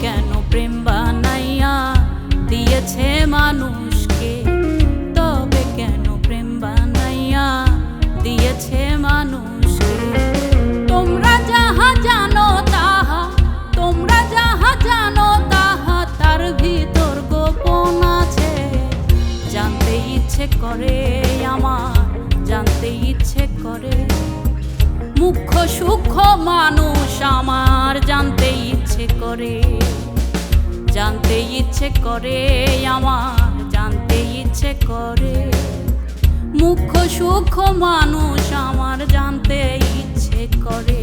কেন প্রেম বানাইয়া দিয়েছে মানুষকে, তবে কেন প্রেম বানাইয়া দিয়েছে মানুষকে। তোমরা যাহা জানো তাহা, তোমরা যাহা জানো তাহা তার ভিতর গোপন আছে। জানতে ইচ্ছে করে আমার, জানতে ইচ্ছে করে। মুখ্য সূক্ষ্ম মানুষ আমার জানতে ইচ্ছে করে, জানতে ইচ্ছে করে আমার, জানতে ইচ্ছে করে। মুখ্য সূক্ষ্ম মানুষ আমার জানতে ইচ্ছে করে।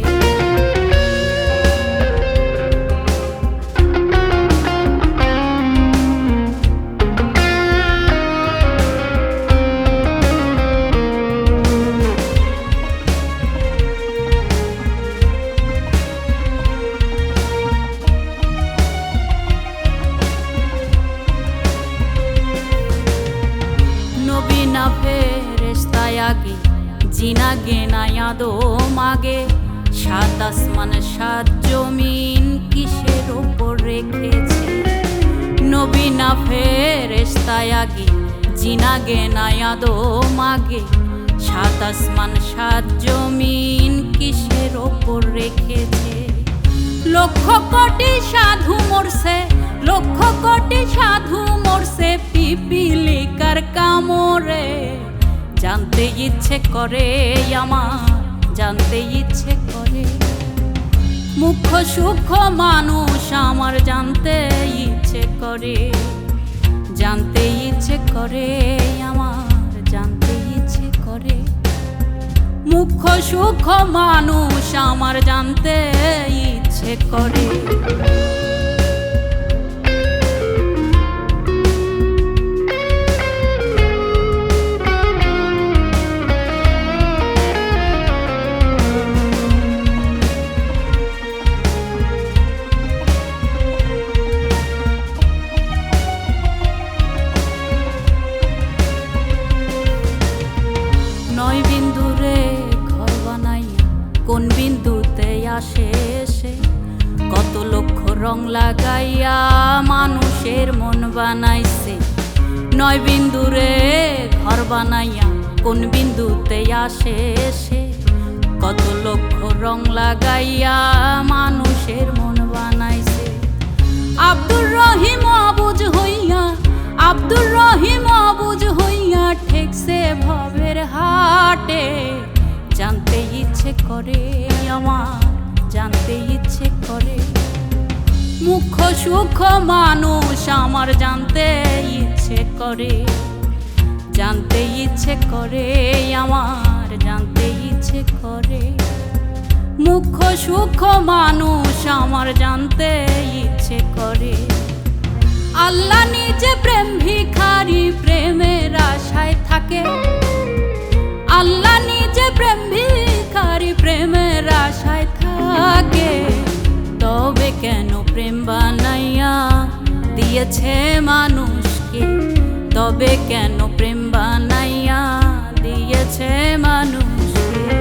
না ফেরেশতায় আগে, জিনাগে না আদম আগে, সাত আসমান সাত জমিন কিসের ওপর রেখেছে। নবী না ফেরেশতায় আগে, জিনাগে না আদম আগে, সাত আসমান সাত জমিন কিসের ওপর রেখেছে। লক্ষ কোটি সাধু মরছে, লক্ষ কোটি সাধু মরছে পিপিলিকার কামড়ে। জানতে ইচ্ছে করে আমার, জানতে ইচ্ছে করে। মুখ্য সূক্ষ্ম মানুষ আমার জানতে ইচ্ছে করে, জানতে ইচ্ছে করে আমার, জানতে ইচ্ছে করে। মুখ্য সূক্ষ্ম মানুষ আমার জানতে ইচ্ছে করে। নয় বিন্দুরে ঘর বানাইয়া কোন বিন্দুতে আসে সে। কত লক্ষ রং লাগাইয়া মানুষের মন বানাইছে। নয় বিন্দুরে ঘর বানাইয়া কোন বিন্দুতে আসে সে। কত লক্ষ রং লাগাইয়া মানুষের মন বানাইছে। আব্দুর রহিম অবুঝ হইয়া, আব্দুর রহিম অবুঝ হইয়া ঠেকছে ভবের হাটে। জানতে ইচ্ছে করে আমার, জানতে ইচ্ছে করে। মুখ্য সূক্ষ্ম মানুষ আমার জানতে ইচ্ছে করে, জানতে ইচ্ছে করে আমার, জানতে ইচ্ছে করে। মুখ্য সূক্ষ্ম মানুষ আমার জানতে ইচ্ছে করে। আল্লাহ নিজে প্রেম ভিখারি, প্রেমের আশায় থাকে। আল্লাহ নিজে প্রেম ভিখারি, প্রেমের আশায় থাকে। তবে কেন প্রেম বানাইয়া দিয়েছে মানুষকে, তবে কেন প্রেম বানাইয়া দিয়েছে মানুষকে।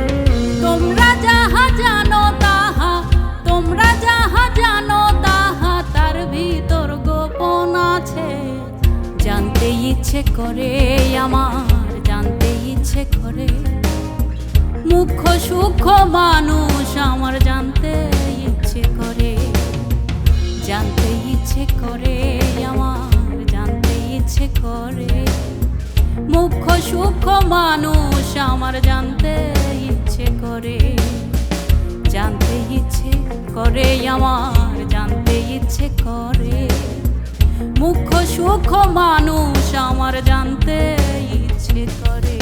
তোমরা যাহা জানো তাহা, তোমরা যাহা জানো তাহা তার ভিতর গোপন আছে। জানতে ইচ্ছে করে আমার, জানতে ইচ্ছে করে। মুখ্য সূক্ষ্ম মানুষ আমার জানতে ইচ্ছে করে, জানতে ইচ্ছে করে আমার, জানতে ইচ্ছে করে। মুখ্য সূক্ষ্ম মানুষ আমার জানতে ইচ্ছে করে, জানতে ইচ্ছে করে আমার, জানতে ইচ্ছে করে। মুখ্য সূক্ষ্ম মানুষ আমার জানতে ইচ্ছে করে।